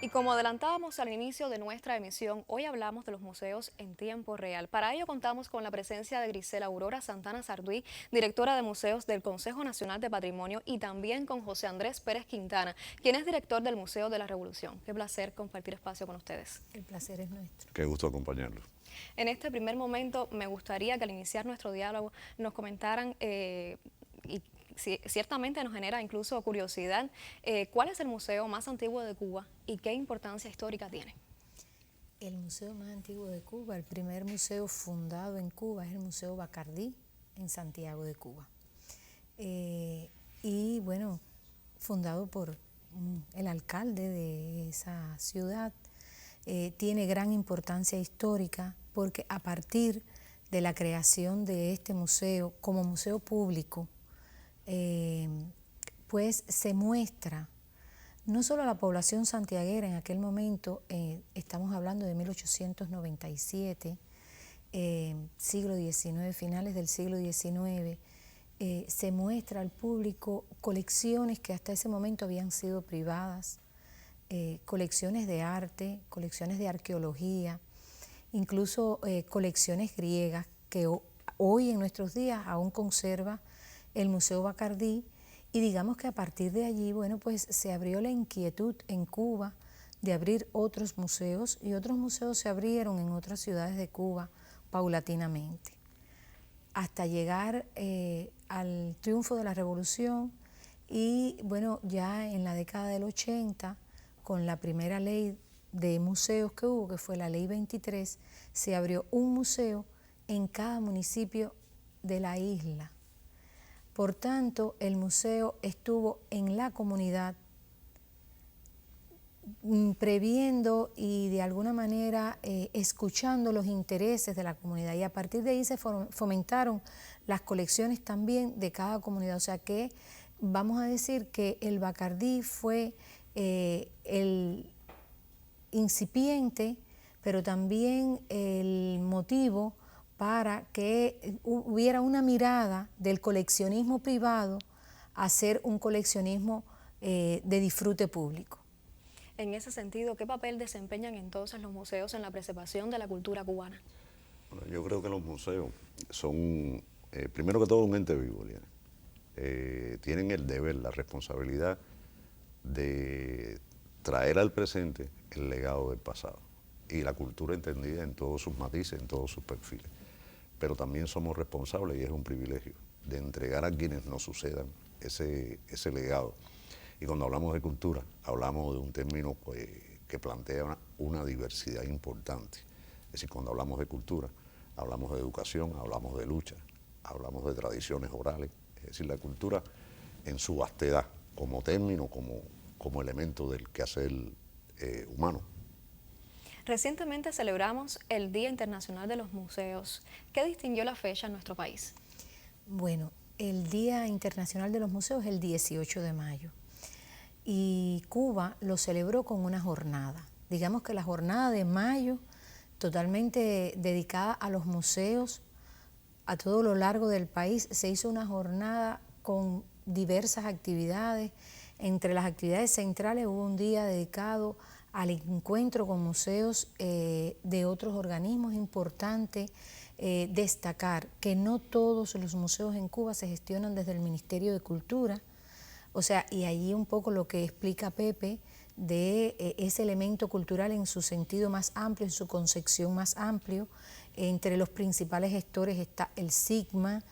Y como adelantábamos al inicio de nuestra emisión, hoy hablamos de los museos en tiempo real. Para ello contamos con la presencia de Grisela Aurora Santana Sarduy, directora de museos del Consejo Nacional de Patrimonio, y también con José Andrés Pérez Quintana, quien es director del Museo de la Revolución. Qué placer compartir espacio con ustedes. El placer es nuestro. Qué gusto acompañarlos. En este primer momento me gustaría que al iniciar nuestro diálogo nos comentaran y ciertamente nos genera incluso curiosidad, ¿cuál es el museo más antiguo de Cuba y qué importancia histórica tiene? El museo más antiguo de Cuba, el primer museo fundado en Cuba es el Museo Bacardí en Santiago de Cuba. Y bueno, fundado por el alcalde de esa ciudad, tiene gran importancia histórica porque a partir de la creación de este museo como museo público, pues se muestra no solo a la población santiaguera en aquel momento, estamos hablando de 1897, siglo XIX, finales del siglo XIX, se muestra al público colecciones que hasta ese momento habían sido privadas, colecciones de arte, colecciones de arqueología, incluso colecciones griegas que hoy en nuestros días aún conserva el Museo Bacardí. Y digamos que a partir de allí, bueno, pues se abrió la inquietud en Cuba de abrir otros museos y otros museos se abrieron en otras ciudades de Cuba paulatinamente, hasta llegar al triunfo de la Revolución y bueno, ya en la década del 80, con la primera ley de museos que hubo, que fue la Ley 23, se abrió un museo en cada municipio de la isla. Por tanto, el museo estuvo en la comunidad previendo y de alguna manera escuchando los intereses de la comunidad y a partir de ahí se fomentaron las colecciones también de cada comunidad. O sea que vamos a decir que el Bacardí fue el incipiente, pero también el motivo para que hubiera una mirada del coleccionismo privado a ser un coleccionismo de disfrute público. En ese sentido, ¿qué papel desempeñan entonces los museos en la preservación de la cultura cubana? Bueno, yo creo que los museos son, primero que todo, un ente vivo, Liana. Tienen el deber, la responsabilidad de traer al presente el legado del pasado y la cultura entendida en todos sus matices, en todos sus perfiles. Pero también somos responsables, y es un privilegio, de entregar a quienes nos sucedan ese legado. Y cuando hablamos de cultura, hablamos de un término pues, que plantea una diversidad importante. Es decir, cuando hablamos de cultura, hablamos de educación, hablamos de lucha, hablamos de tradiciones orales. Es decir, la cultura en su vastedad, como término, como elemento del quehacer humano. Recientemente celebramos el Día Internacional de los Museos. ¿Qué distinguió la fecha en nuestro país? Bueno, el Día Internacional de los Museos es el 18 de mayo y Cuba lo celebró con una jornada. Digamos que la jornada de mayo, totalmente dedicada a los museos, a todo lo largo del país, se hizo una jornada con diversas actividades. Entre las actividades centrales hubo un día dedicado al encuentro con museos de otros organismos. Es importante destacar que no todos los museos en Cuba se gestionan desde el Ministerio de Cultura, o sea, y allí un poco lo que explica Pepe de ese elemento cultural en su sentido más amplio, en su concepción más amplio. Entre los principales gestores está el SIGMA,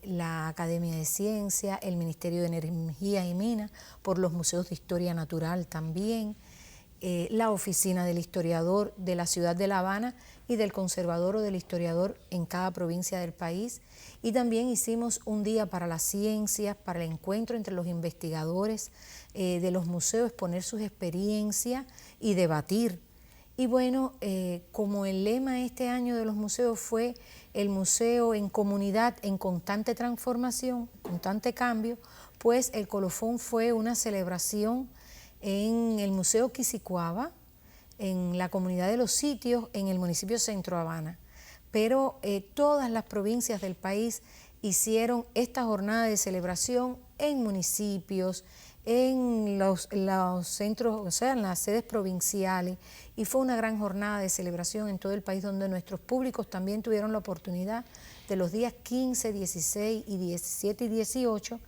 la Academia de Ciencia, el Ministerio de Energía y Minas, por los museos de historia natural también, la Oficina del Historiador de la ciudad de La Habana y del Conservador o del Historiador en cada provincia del país. Y también hicimos un día para las ciencias, para el encuentro entre los investigadores de los museos, exponer sus experiencias y debatir. Y bueno, como el lema este año de los museos fue el museo en comunidad en constante transformación, constante cambio, pues el colofón fue una celebración en el Museo Quisicuaba, en la comunidad de Los Sitios, en el municipio Centro Habana. Pero todas las provincias del país hicieron esta jornada de celebración en municipios, en los centros, o sea, en las sedes provinciales, y fue una gran jornada de celebración en todo el país donde nuestros públicos también tuvieron la oportunidad de los días 15, 16 y 17 y 18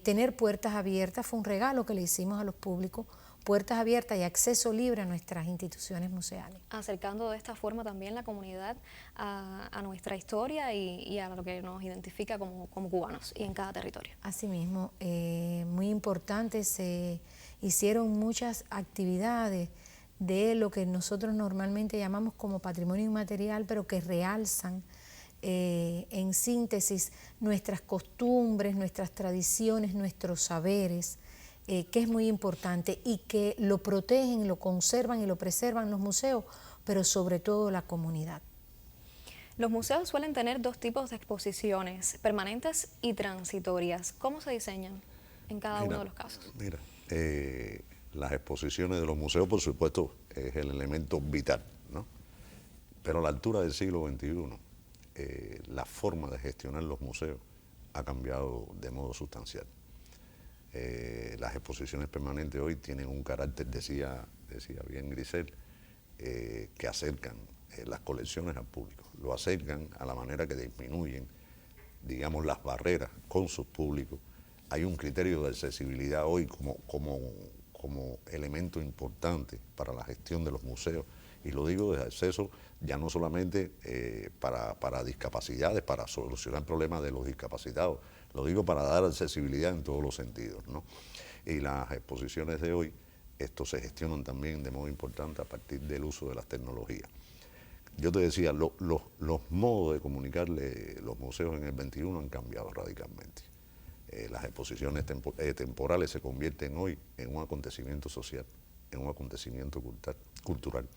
tener puertas abiertas. Fue un regalo que le hicimos a los públicos, puertas abiertas y acceso libre a nuestras instituciones museales. Acercando de esta forma también la comunidad a nuestra historia y a lo que nos identifica como cubanos y en cada territorio. Asimismo, muy importante, se hicieron muchas actividades de lo que nosotros normalmente llamamos como patrimonio inmaterial, pero que realzan en síntesis nuestras costumbres, nuestras tradiciones, nuestros saberes, que es muy importante y que lo protegen, lo conservan y lo preservan los museos, pero sobre todo la comunidad. Los museos suelen tener dos tipos de exposiciones, permanentes y transitorias. ¿Cómo se diseñan en cada uno de los casos? Mira, las exposiciones de los museos, por supuesto, es el elemento vital, ¿no? Pero a la altura del siglo XXI, la forma de gestionar los museos ha cambiado de modo sustancial. Las exposiciones permanentes hoy tienen un carácter, decía bien Grisel, que acercan las colecciones al público, lo acercan a la manera que disminuyen, digamos, las barreras con sus públicos. Hay un criterio de accesibilidad hoy como elemento importante para la gestión de los museos, y lo digo de acceso ya no solamente para discapacidades, para solucionar problemas de los discapacitados, lo digo para dar accesibilidad en todos los sentidos, ¿no? Y las exposiciones de hoy, esto se gestionan también de modo importante a partir del uso de las tecnologías. Yo te decía, los modos de comunicarle los museos en el 21 han cambiado radicalmente. Las exposiciones temporales se convierten hoy en un acontecimiento social, en un acontecimiento cultural.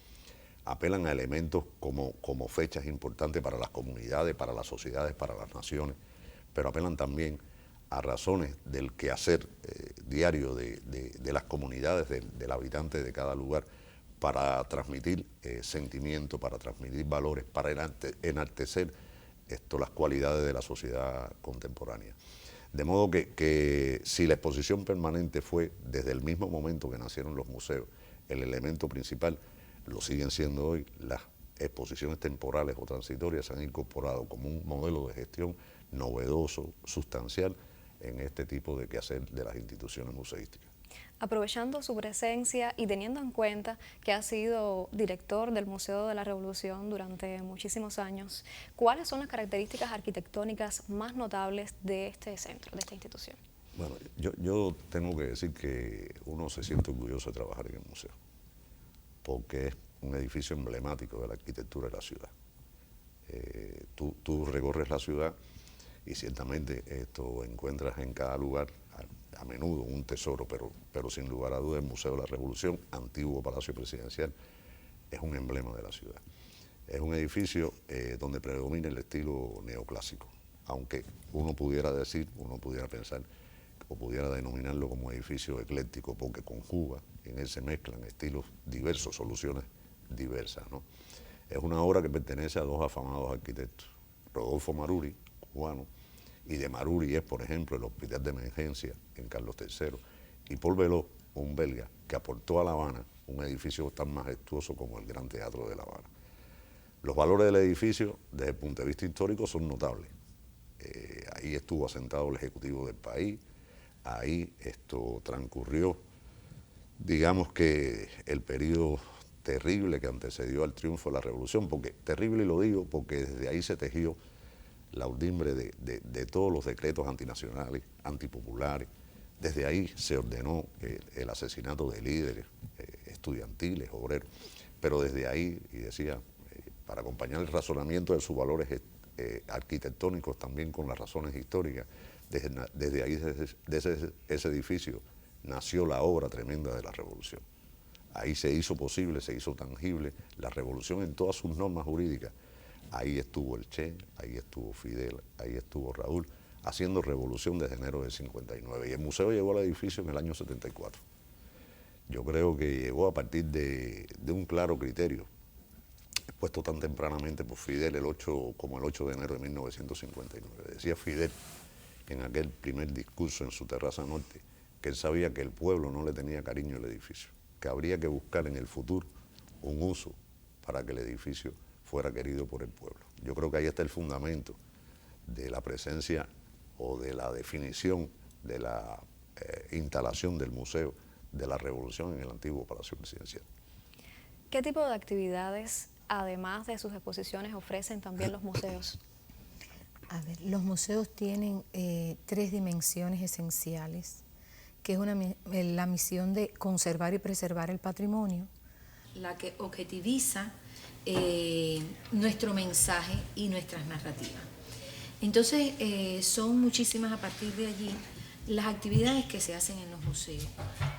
Apelan a elementos como fechas importantes para las comunidades, para las sociedades, para las naciones, pero apelan también a razones del quehacer diario de las comunidades, del habitante de cada lugar, para transmitir sentimientos, para transmitir valores, para enaltecer las cualidades de la sociedad contemporánea. De modo que si la exposición permanente fue desde el mismo momento que nacieron los museos el elemento principal, lo siguen siendo hoy. Las exposiciones temporales o transitorias se han incorporado como un modelo de gestión novedoso, sustancial, en este tipo de quehacer de las instituciones museísticas. Aprovechando su presencia y teniendo en cuenta que ha sido director del Museo de la Revolución durante muchísimos años, ¿cuáles son las características arquitectónicas más notables de este centro, de esta institución? Bueno, yo tengo que decir que uno se siente orgulloso de trabajar en el museo, porque es un edificio emblemático de la arquitectura de la ciudad. Tú recorres la ciudad y ciertamente encuentras en cada lugar a menudo un tesoro, pero sin lugar a dudas el Museo de la Revolución, antiguo Palacio Presidencial, es un emblema de la ciudad. Es un edificio donde predomina el estilo neoclásico, aunque uno pudiera pensar o pudiera denominarlo como edificio ecléctico, porque conjuga, en él se mezclan estilos diversos, soluciones diversas, ¿no? Es una obra que pertenece a dos afamados arquitectos, Rodolfo Maruri, cubano, y de Maruri es, por ejemplo, el Hospital de Emergencia en Carlos III, y Paul Belot, un belga, que aportó a La Habana un edificio tan majestuoso como el Gran Teatro de La Habana. Los valores del edificio, desde el punto de vista histórico, son notables. Ahí estuvo asentado el Ejecutivo del país, ahí transcurrió, digamos que el periodo terrible que antecedió al triunfo de la Revolución, porque terrible lo digo porque desde ahí se tejió la urdimbre de todos los decretos antinacionales, antipopulares. Desde ahí se ordenó el asesinato de líderes estudiantiles, obreros, pero desde ahí, y decía, para acompañar el razonamiento de sus valores arquitectónicos también con las razones históricas, desde ahí, desde ese edificio, nació la obra tremenda de la Revolución. Ahí se hizo posible, se hizo tangible la Revolución en todas sus normas jurídicas. Ahí estuvo el Che, ahí estuvo Fidel, ahí estuvo Raúl, haciendo revolución desde enero del 59. Y el museo llegó al edificio en el año 74. Yo creo que llegó a partir de un claro criterio, expuesto tan tempranamente por Fidel como el 8 de enero de 1959. Decía Fidel en aquel primer discurso en su terraza norte que él sabía que el pueblo no le tenía cariño al edificio, que habría que buscar en el futuro un uso para que el edificio fuera querido por el pueblo. Yo creo que ahí está el fundamento de la presencia o de la definición de la instalación del Museo de la Revolución en el antiguo Palacio Presidencial. ¿Qué tipo de actividades, además de sus exposiciones, ofrecen también los museos? A ver, los museos tienen 3 dimensiones esenciales, que es la misión de conservar y preservar el patrimonio, la que objetiviza nuestro mensaje y nuestras narrativas. Entonces, son muchísimas a partir de allí las actividades que se hacen en los museos,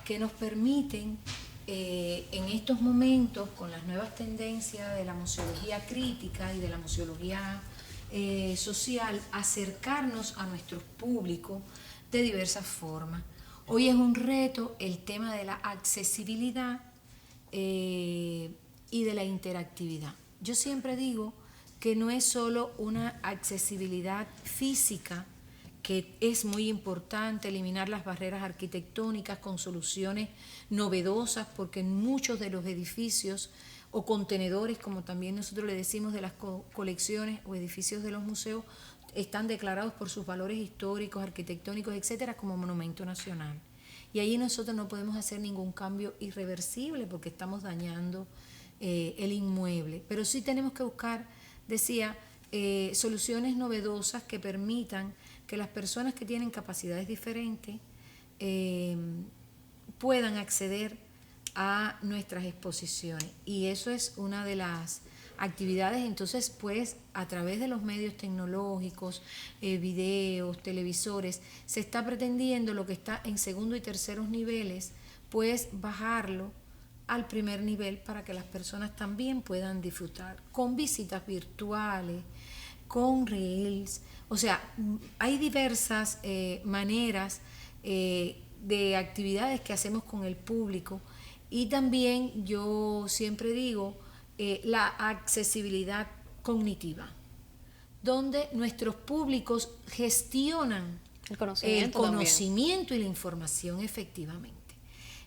que nos permiten en estos momentos, con las nuevas tendencias de la museología crítica y de la museología social, acercarnos a nuestros públicos de diversas formas. Hoy es un reto el tema de la accesibilidad y de la interactividad. Yo siempre digo que no es solo una accesibilidad física, que es muy importante eliminar las barreras arquitectónicas con soluciones novedosas, porque en muchos de los edificios o contenedores, como también nosotros le decimos, de las colecciones o edificios de los museos, están declarados por sus valores históricos, arquitectónicos, etcétera, como monumento nacional. Y ahí nosotros no podemos hacer ningún cambio irreversible porque estamos dañando el inmueble. Pero sí tenemos que buscar, decía, soluciones novedosas que permitan que las personas que tienen capacidades diferentes puedan acceder a nuestras exposiciones. Y eso es una de las actividades. Entonces, pues, a través de los medios tecnológicos, videos, televisores, se está pretendiendo lo que está en segundo y terceros niveles, pues bajarlo al primer nivel para que las personas también puedan disfrutar con visitas virtuales, con reels. O sea, hay diversas maneras de actividades que hacemos con el público. Y también yo siempre digo la accesibilidad cognitiva, donde nuestros públicos gestionan el conocimiento y la información efectivamente.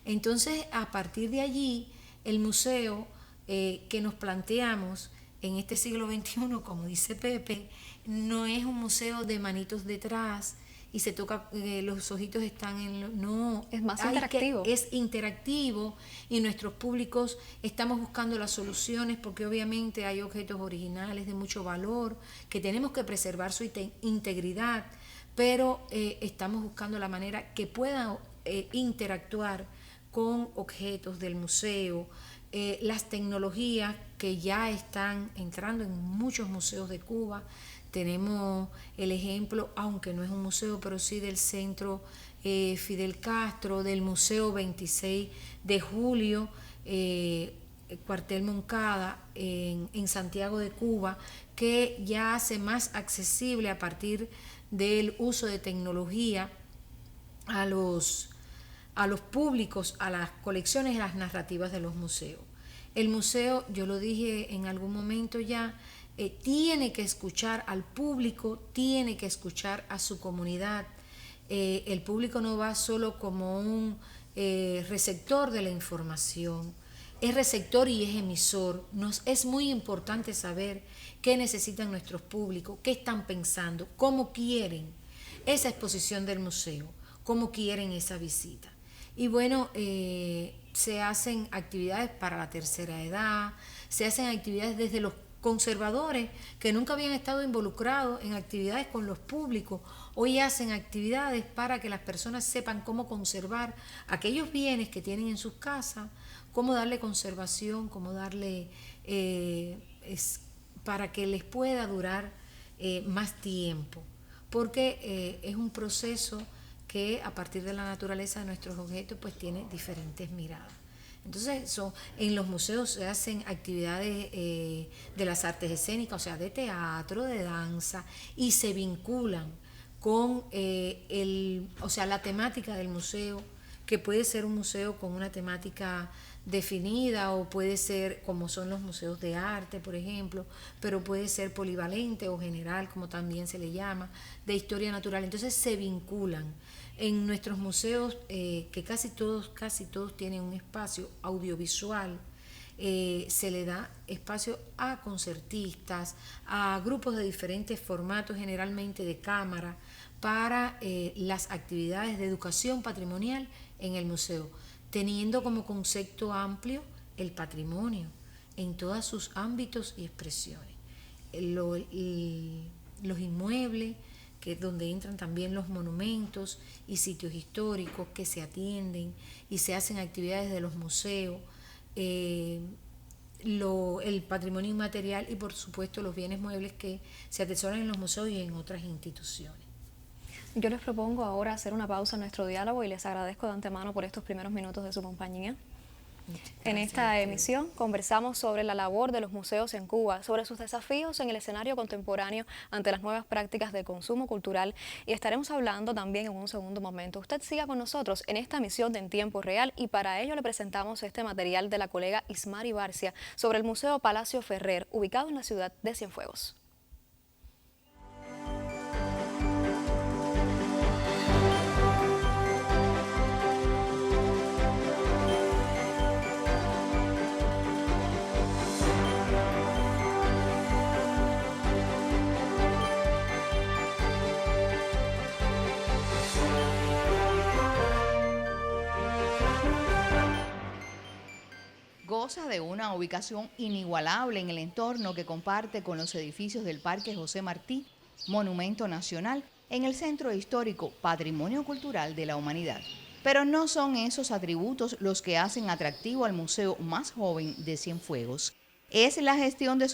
Entonces, a partir de allí, el museo que nos planteamos en este siglo XXI, como dice Pepe, no es un museo de manitos detrás y se toca, los ojitos están en... No, es más interactivo. Es interactivo y nuestros públicos estamos buscando las soluciones porque obviamente hay objetos originales de mucho valor que tenemos que preservar su integridad, pero estamos buscando la manera que puedan interactuar con objetos del museo, las tecnologías que ya están entrando en muchos museos de Cuba. Tenemos el ejemplo, aunque no es un museo, pero sí del Centro Fidel Castro, del Museo 26 de Julio, Cuartel Moncada, en Santiago de Cuba, que ya hace más accesible a partir del uso de tecnología a los públicos, a las colecciones, a las narrativas de los museos. El museo, yo lo dije en algún momento ya, tiene que escuchar al público, tiene que escuchar a su comunidad. El público no va solo como un receptor de la información, es receptor y es emisor. Es muy importante saber qué necesitan nuestros públicos, qué están pensando, cómo quieren esa exposición del museo, cómo quieren esa visita. Y bueno, se hacen actividades para la tercera edad, se hacen actividades desde los conservadores que nunca habían estado involucrados en actividades con los públicos. Hoy hacen actividades para que las personas sepan cómo conservar aquellos bienes que tienen en sus casas, cómo darle conservación, cómo darle para que les pueda durar más tiempo, porque es un proceso que a partir de la naturaleza de nuestros objetos pues tiene diferentes miradas. Entonces en los museos se hacen actividades de las artes escénicas, o sea, de teatro, de danza, y se vinculan con la temática del museo, que puede ser un museo con una temática definida o puede ser como son los museos de arte, por ejemplo, pero puede ser polivalente o general, como también se le llama, de historia natural. Entonces se vinculan En nuestros museos, que casi todos tienen un espacio audiovisual, se le da espacio a concertistas, a grupos de diferentes formatos, generalmente de cámara, para las actividades de educación patrimonial en el museo, teniendo como concepto amplio el patrimonio en todos sus ámbitos y expresiones. Los inmuebles, que es donde entran también los monumentos y sitios históricos que se atienden y se hacen actividades de los museos, el patrimonio inmaterial y por supuesto los bienes muebles que se atesoran en los museos y en otras instituciones. Yo les propongo ahora hacer una pausa en nuestro diálogo y les agradezco de antemano por estos primeros minutos de su compañía. En esta emisión conversamos sobre la labor de los museos en Cuba, sobre sus desafíos en el escenario contemporáneo ante las nuevas prácticas de consumo cultural y estaremos hablando también en un segundo momento. Usted siga con nosotros en esta emisión de En Tiempo Real y para ello le presentamos este material de la colega Ismari Barcia sobre el Museo Palacio Ferrer, ubicado en la ciudad de Cienfuegos. Goza de una ubicación inigualable en el entorno que comparte con los edificios del Parque José Martí, Monumento Nacional, en el Centro Histórico Patrimonio Cultural de la Humanidad. Pero no son esos atributos los que hacen atractivo al museo más joven de Cienfuegos. Es la gestión de